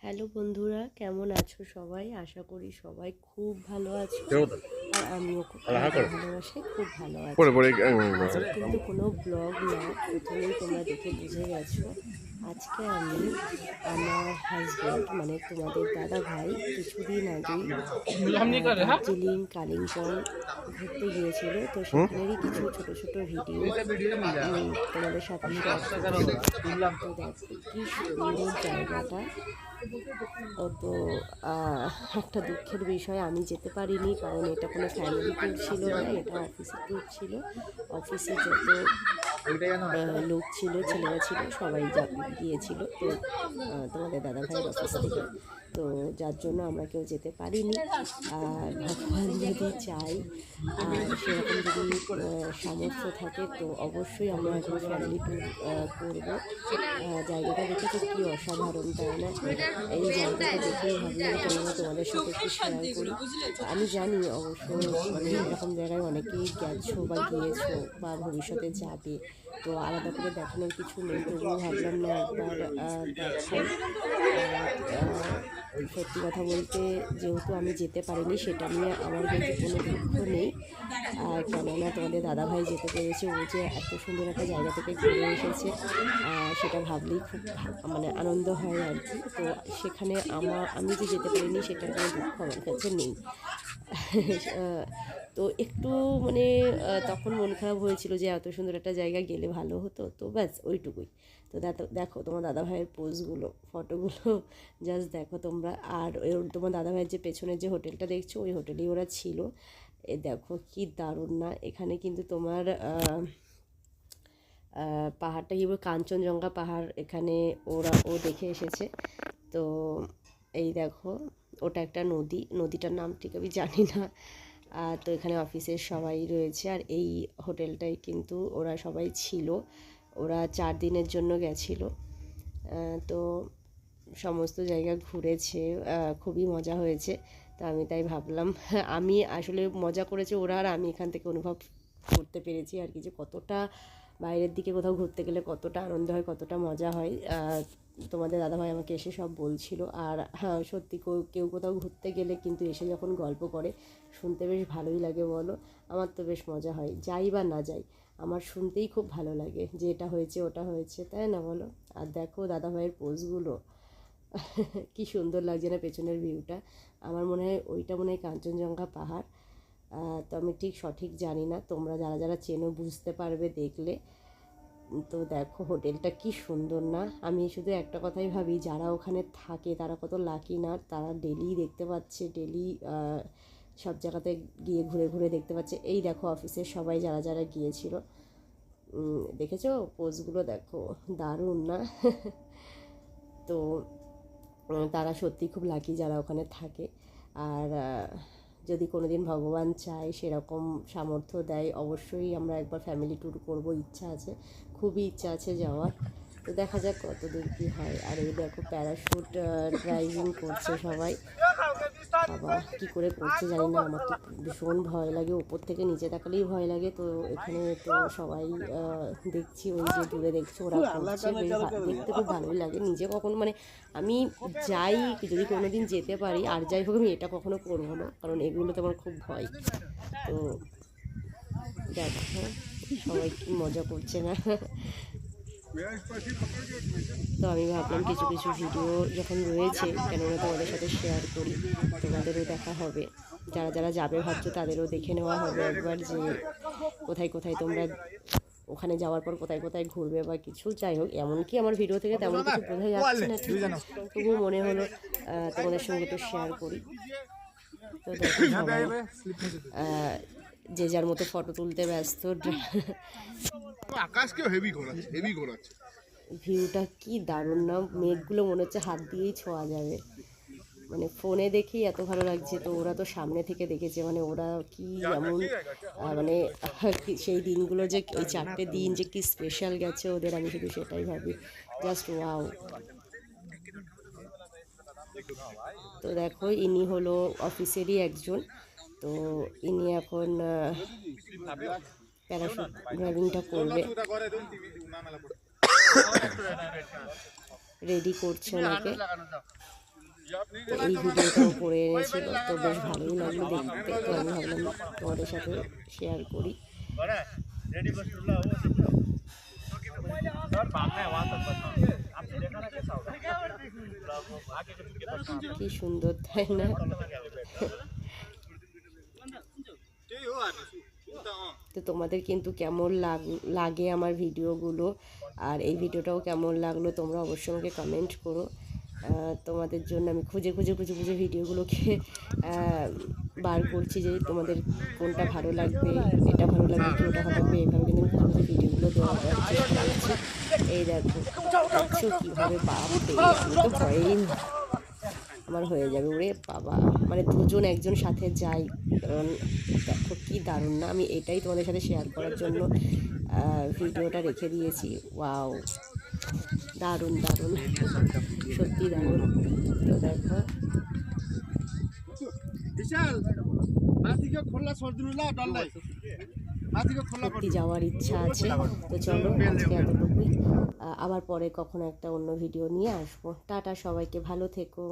Hello বন্ধুরা, কেমন আছো সবাই? আশা করি সবাই খুব ভালো আছো। আর আমিও খুব ভালোবাসি, খুব ভালো আছি। আজকে কিন্তু কোনো ব্লগ না, প্রথমেই তোমরা দেখে বুঝে গেছো। আজকে আমি আমার হাজব্যান্ড মানে তোমাদের দাদা ভাই কিছুদিন আগেই দার্জিলিং কালিম্পং ঘুরতে গিয়েছিল, তো সেখানেরই কিছু ছোট ছোট ভিডিও তোমাদের সাথে শেয়ার করছি। তো দেখো কি সুন্দর জায়গাটা। তো একটা দুঃখের বিষয়, আমি যেতে পারিনি, কারণ এটা কোনো ফ্যামিলি ট্যুর ছিল না, এটা অফিসের ট্যুর ছিল। অফিসে যত লোক ছিল, ছেলেরা ছিল, সবাই গিয়েছিল। তো তোমাদের দাদাভাইয়ের অফিস থেকে, তো যার জন্য আমরা কেউ যেতে পারিনি। আর ভগবান যদি চাই আর সেরকম যদি সামর্থ্য থাকে, তো অবশ্যই আমরা একটা ফ্যামিলি ট্যুর করবো। জায়গাটা দেখেছো কি অসাধারণ, তাই না? এই জায়গাটা দেখেই ভাবলাম তোমাদের সাথে একটু শেয়ার করি। আমি জানি অবশ্য মানে এরকম জায়গায় অনেকেই গেছো বা গিয়েছো বা ভবিষ্যতে যাবে, তো আলাদা করে দেখানোর কিছু নেই, তবুও ভাবলাম না একবার দেখাই। সত্যি কথা বলতে, যেহেতু আমি যেতে পারিনি, সেটা নিয়ে আমার কিন্তু কোনো দুঃখ নেই। কেননা তোমাদের দাদাভাই যেতে পেরেছে, ও যে এত সুন্দর একটা জায়গা থেকে ঘুরে এসেছে, সেটা ভাবলেই খুব মানে আনন্দ হয় আর কি। তো সেখানে আমি যে যেতে পারিনি, সেটার কোনো দুঃখ আমার কাছে নেই। তো একটু মানে তখন মন খারাপ হয়েছিল যে এত সুন্দর একটা জায়গা গেলে ভালো হতো, তো ব্যাস ওইটুকুই। তো দেখো তোমার দাদাভাইয়ের পোজগুলো, ফটোগুলো জাস্ট দেখো তোমরা। আর তোমার দাদাভাইয়ের যে পেছনের যে হোটেলটা দেখছো, ওই হোটেলেই ওরা ছিল। দেখো কি দারুণ না! এখানে কিন্তু তোমার পাহাড়টা কি বলে, কাঞ্চনজঙ্ঘা পাহাড়, এখানে ও দেখে এসেছে। তো এই দেখো, ওটা একটা নদীটার নাম ঠিক আমি জানি না। তো এখানে অফিসের সবাই রয়েছে, আর এই হোটেলটাই কিন্তু ওরা সবাই ছিল। ওরা 4 দিনের জন্য গেছিল। তো সমস্ত জায়গা ঘুরেছে, খুবই মজা হয়েছে। তো আমি তাই ভাবলাম, আমি আসলে মজা করেছে ওরা, আর আমি এখান থেকে অনুভব করতে পেরেছি আর কি, যে কতটা বাইরের দিকে কোথাও ঘুরতে গেলে কতটা আনন্দ হয়, কতটা মজা হয়। তোমাদের দাদাভাই আমাকে এসে সব বলছিল। আর হ্যাঁ, সত্যি কেউ কোথাও ঘুরতে গেলে কিন্তু এসে যখন গল্প করে, শুনতে বেশ ভালোই লাগে বলো। আমার তো বেশ মজা হয়, যাই বা না যাই, আমার শুনতেই খুব ভালো লাগে যে এটা হয়েছে ওটা হয়েছে, তাই না বলো? আর দেখো দাদাভাইয়ের পোজগুলো, কি সুন্দর লাগছে না পেছনের ভিউটা। আমার মনে হয় ওইটা মনে হয় কাঞ্চনজঙ্ঘা পাহাড়। তো আমি ঠিক সঠিক জানি না, তোমরা যারা যারা চেনো বুঝতে পারবে দেখলে। তো দেখো হোটেলটা কি সুন্দর না! আমি শুধু একটা কথাই ভাবি, যারা ওখানে থাকে তারা কত লাকি না, তারা ডেলি দেখতে পাচ্ছে, ডেলি সব জায়গাতে গিয়ে ঘুরে ঘুরে দেখতে পাচ্ছে। এই দেখো অফিসের সবাই যারা যারা গিয়েছিল, দেখেছো পোজগুলো, দেখো দারুণ না? তো তারা সত্যি খুব লাকি যারা ওখানে থাকে। আর যদি কোনো দিন ভগবান চায়, সেরকম সামর্থ্য দেয়, অবশ্যই আমরা একবার ফ্যামিলি ট্যুর করবো, ইচ্ছা আছে, খুবই ইচ্ছা আছে যাওয়ার। তো দেখা যাক কত দূর কী হয়। আর এই দেখো প্যারাশুট ড্রাইভিং করছে সবাই। বাবা কী করে করছে জানি না, আমার তো ভীষণ ভয় লাগে, ওপর থেকে নিচে তাকালেই ভয় লাগে। তো এখানে তো সবাই দেখছি, ওই যে দূরে দেখছি ওরা করছে, বেশ দেখতে খুব ভালোই লাগে। নিজে কখনো মানে আমি যাই, যদি কোনো দিন যেতে পারি, আর যাই হোক আমি এটা কখনো করবো না, কারণ এগুলোতে আমার খুব ভয়। তো দেখো সবাই কি মজা করছে না? তো আমি ভাবলাম কিছু কিছু ভিডিও যখন রয়েছে, কেননা তোমাদের সাথে শেয়ার করি, তোমাদেরও দেখা হবে। যারা যারা যাবে ভাবছো তাদেরও দেখে নেওয়া হবে একবার, যে কোথায় কোথায় তোমরা ওখানে যাওয়ার পর কোথায় কোথায় ঘুরবে বা কিছু। যাই হোক, এমনকি আমার ভিডিও থেকে তেমন কিছু বোঝা যাচ্ছে না ঠিক, তবুও মনে হলো তোমাদের সঙ্গে একটু শেয়ার করি। তো দেখো সবাই যে যার মতো ফটো তুলতে ব্যস্ত। আকাশকেও হেভি ঘোরাচ্ছে, হেভি ঘোরাচ্ছে। ভিউটা কি দারুণ না! মেঘগুলো মনে হচ্ছে হাত দিয়েই ছোঁয়া যাবে, মানে ফোনে দেখেই এত ভালো লাগছে। তো ওরা তো সামনে থেকে দেখেছে, মানে ওরা কি এমন মানে সেই দিনগুলো যে ওই 4টে দিন যে কি স্পেশাল গেছে ওদের, আমি শুধু সেটাই ভাবি, জাস্ট ওয়াও। তো দেখো ইনি হলো অফিসেরই একজন, তো ইনি এখন প্যারাশুট ড্রাইভিংটা করবে, রেডি করছে ওনাকে। তো এই ভিডিওটাও করে এনেছিল, তো বেশ ভালোই লাগলো দেখতে। তো আমি ভাবলাম তোমাদের সাথে শেয়ার করি। কি সুন্দর, তাই না? তো তোমাদের কিন্তু কেমন লাগে আমার ভিডিওগুলো, আর এই ভিডিওটাও কেমন লাগলো তোমরা অবশ্যই আমাকে কমেন্ট করো। তোমাদের জন্য আমি খুঁজে ভিডিওগুলোকে বার করছি যে তোমাদের কোনটা ভালো লাগবে, এটা ভালো লাগবে কি ওটা ভালো লাগবে, এইভাবে কিন্তু আমি খুঁজে ভিডিওগুলো দেওয়ার চেষ্টা করছি। এই দেখো দেখছো কীভাবে, বাপরে আমি তো ভয়েই আমার হয়ে যাবে, ওরে বাবা, মানে দুজন একজন সাথে যাই, কারণ দেখো কি দারুণ না। আমি এটাই তোমাদের সাথে শেয়ার করার জন্য ভিডিওটা রেখে দিয়েছি। ওয়াও, দারুণ দারুণ, সত্যি দারুণ। তো দেখো সত্যি যাওয়ার ইচ্ছা আছে। তো চলো আজকে এতটুকুই, আবার পরে কখনো একটা অন্য ভিডিও নিয়ে আসবো। টাটা, সবাইকে ভালো থেকো।